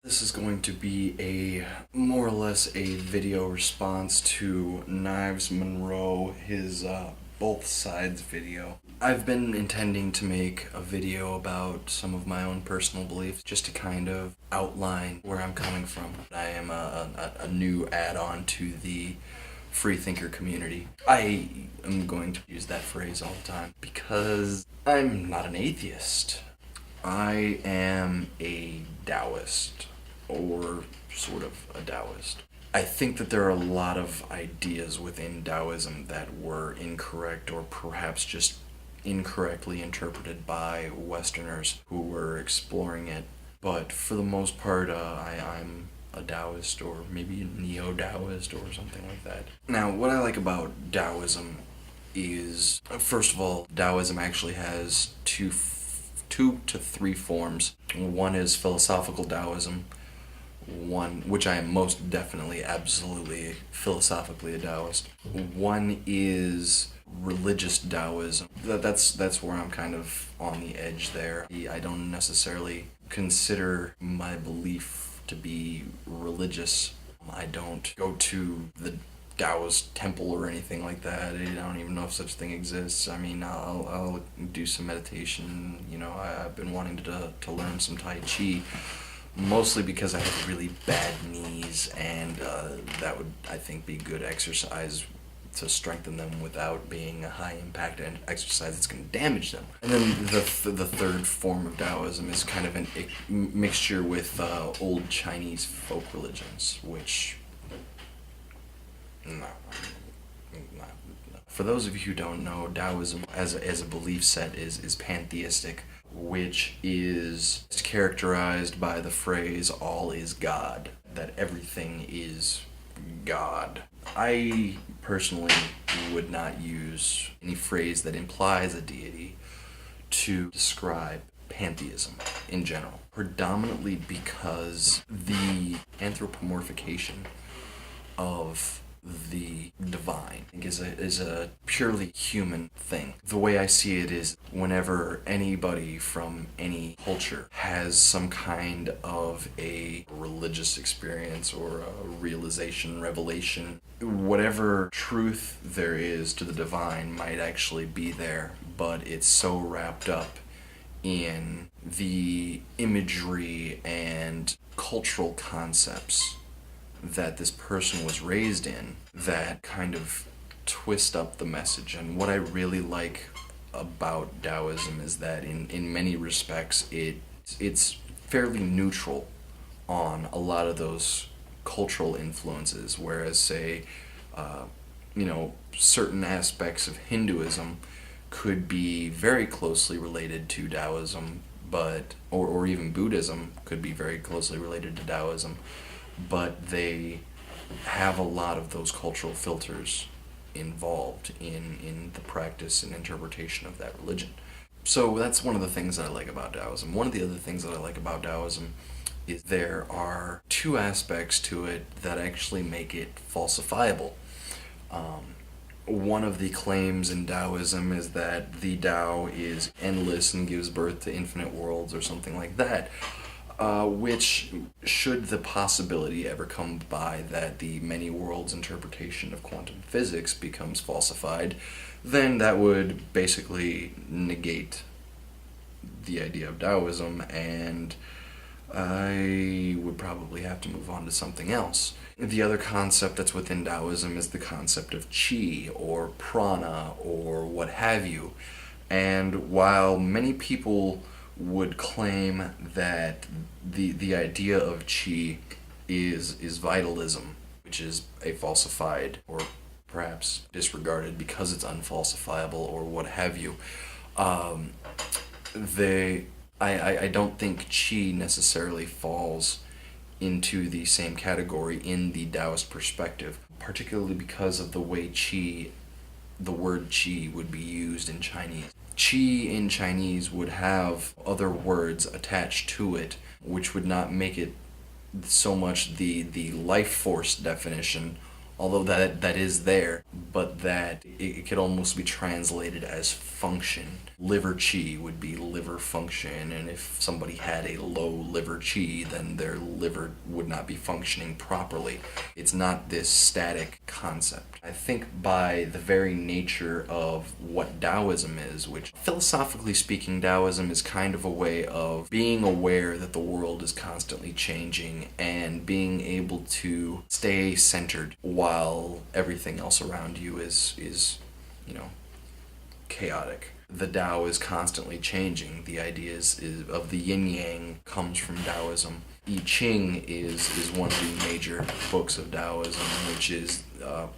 This is going to be a more or less a video response to Knives Monroe, his both sides video. I've been intending to make a video about some of my own personal beliefs, just to kind of outline where I'm coming from. I am a new add-on to the freethinker community. I am going to use that phrase all the time because I'm not an atheist. I am a Taoist, or sort of a Taoist. I think that there are a lot of ideas within Taoism that were incorrect or perhaps just incorrectly interpreted by Westerners who were exploring it. But for the most part, I'm a Taoist, or maybe a neo-Taoist or something like that. Now, what I like about Taoism is, first of all, Taoism actually has two to three forms. One is philosophical Taoism, one which I am most definitely, absolutely, philosophically a Taoist. One is religious Taoism. That's where I'm kind of on the edge there. I don't necessarily consider my belief to be religious. I don't go to the Taoist temple or anything like that. I don't even know if such thing exists. I mean, I'll do some meditation. You know, I've been wanting to learn some Tai Chi, mostly because I have really bad knees, and that would, I think, be good exercise to strengthen them without being a high-impact exercise that's going to damage them. And then the third form of Taoism is kind of a mixture with old Chinese folk religions, which... No. For those of you who don't know, Taoism as a belief set is pantheistic, which is characterized by the phrase "all is God," that everything is God. I personally would not use any phrase that implies a deity to describe pantheism in general, predominantly because the anthropomorphication of the divine is a purely human thing. The way I see it is, whenever anybody from any culture has some kind of a religious experience or a realization, revelation, whatever truth there is to the divine might actually be there, but it's so wrapped up in the imagery and cultural concepts that this person was raised in that kind of twist up the message. And what I really like about Taoism is that in many respects it's fairly neutral on a lot of those cultural influences, whereas say certain aspects of Hinduism could be very closely related to Taoism, but or even Buddhism could be very closely related to Taoism, but they have a lot of those cultural filters involved in the practice and interpretation of that religion. So that's one of the things that I like about Taoism. One of the other things that I like about Taoism is there are two aspects to it that actually make it falsifiable. One of the claims in Taoism is that the Tao is endless and gives birth to infinite worlds or something like that. Which, should the possibility ever come by that the many worlds interpretation of quantum physics becomes falsified, then that would basically negate the idea of Taoism, and I would probably have to move on to something else. The other concept that's within Taoism is the concept of qi, or prana, or what have you. And while many people would claim that the idea of qi is vitalism, which is a falsified or perhaps disregarded because it's unfalsifiable or what have you, I don't think qi necessarily falls into the same category in the Taoist perspective, particularly because of the way the word qi would be used in Chinese. Qi in Chinese would have other words attached to it, which would not make it so much the life force definition although that is there, but that it could almost be translated as function. Liver chi would be liver function, and if somebody had a low liver chi, then their liver would not be functioning properly. It's not this static concept. I think by the very nature of what Taoism is, which philosophically speaking, Taoism is kind of a way of being aware that the world is constantly changing and being able to stay centered while everything else around you is chaotic. The Tao is constantly changing. The ideas of the yin yang comes from Taoism. I Ching is one of the major books of Taoism, which is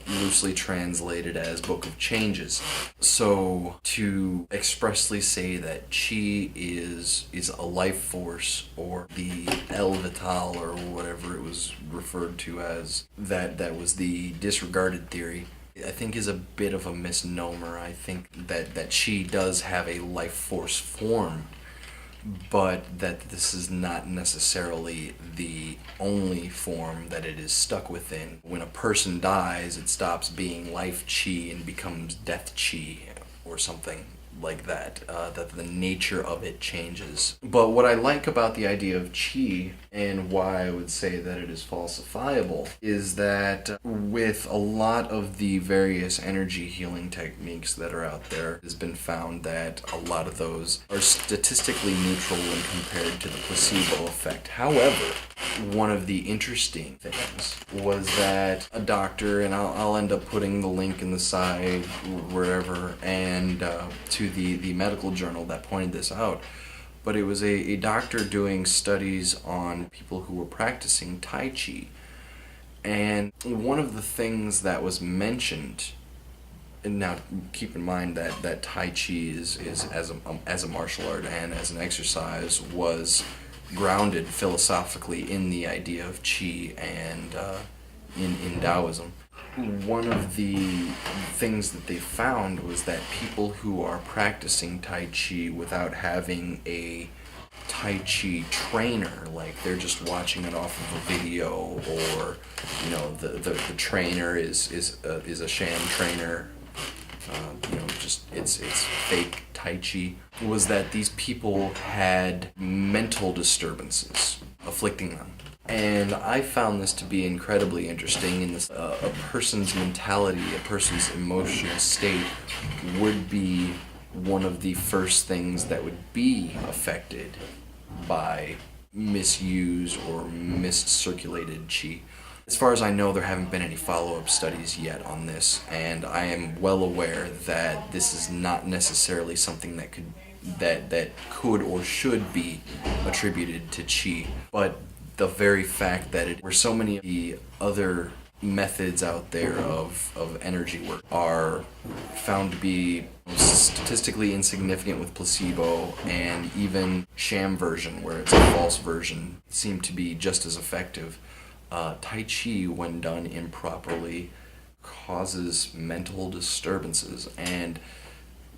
loosely translated as Book of Changes. So to expressly say that Qi is a life force, or the El Vital, or whatever it was referred to as, that was the disregarded theory, I think is a bit of a misnomer. I think that Qi does have a life force form, but that this is not necessarily the only form that it is stuck within. When a person dies, it stops being life chi and becomes death chi, or something like that, that the nature of it changes. But what I like about the idea of chi, and why I would say that it is falsifiable, is that with a lot of the various energy healing techniques that are out there, it has been found that a lot of those are statistically neutral when compared to the placebo effect. However, one of the interesting things was that a doctor, and I'll end up putting the link in the side wherever, and to the medical journal that pointed this out, but it was a doctor doing studies on people who were practicing Tai Chi. And one of the things that was mentioned, and now keep in mind that Tai Chi is as a martial art and as an exercise, was grounded philosophically in the idea of Qi and in Taoism. One of the things that they found was that people who are practicing Tai Chi without having a Tai Chi trainer, like they're just watching it off of a video, or the trainer is a sham trainer, just it's fake Tai Chi, was that these people had mental disturbances afflicting them. And I found this to be incredibly interesting in this, a person's mentality, a person's emotional state would be one of the first things that would be affected by misused or miscirculated Qi. As far as I know, there haven't been any follow-up studies yet on this, and I am well aware that this is not necessarily something that could or should be attributed to Qi, but the very fact that where so many of the other methods out there of energy work are found to be statistically insignificant with placebo, and even sham version, where it's a false version, seem to be just as effective. Tai Chi, when done improperly, causes mental disturbances, and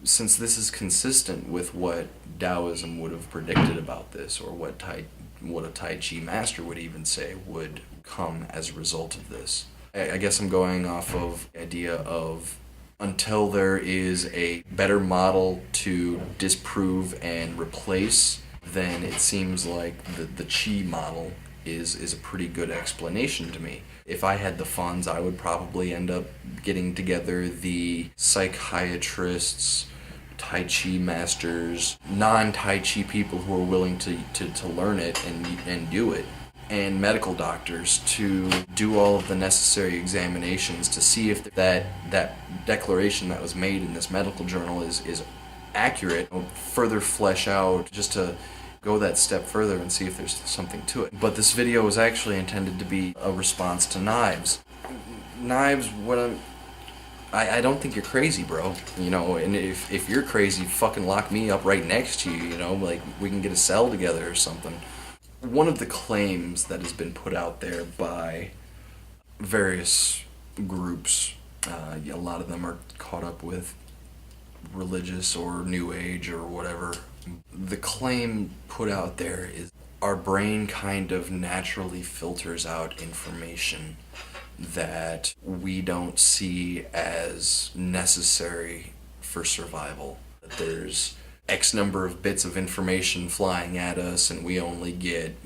since this is consistent with what Taoism would have predicted about this, or what a Tai Chi master would even say would come as a result of this, I guess I'm going off of the idea of, until there is a better model to disprove and replace, then it seems like the Qi model is a pretty good explanation to me. If I had the funds, I would probably end up getting together the psychiatrists, Tai Chi masters, non-Tai Chi people who are willing to learn it and do it, and medical doctors to do all of the necessary examinations to see if that declaration that was made in this medical journal is accurate. Further flesh out, just to go that step further and see if there's something to it. But this video was actually intended to be a response to Knives. Knives, I don't think you're crazy, bro. And if you're crazy, fucking lock me up right next to you, like we can get a cell together or something. One of the claims that has been put out there by various groups, a lot of them are caught up with religious or new age or whatever. The claim put out there is our brain kind of naturally filters out information that we don't see as necessary for survival. That there's X number of bits of information flying at us, and we only get,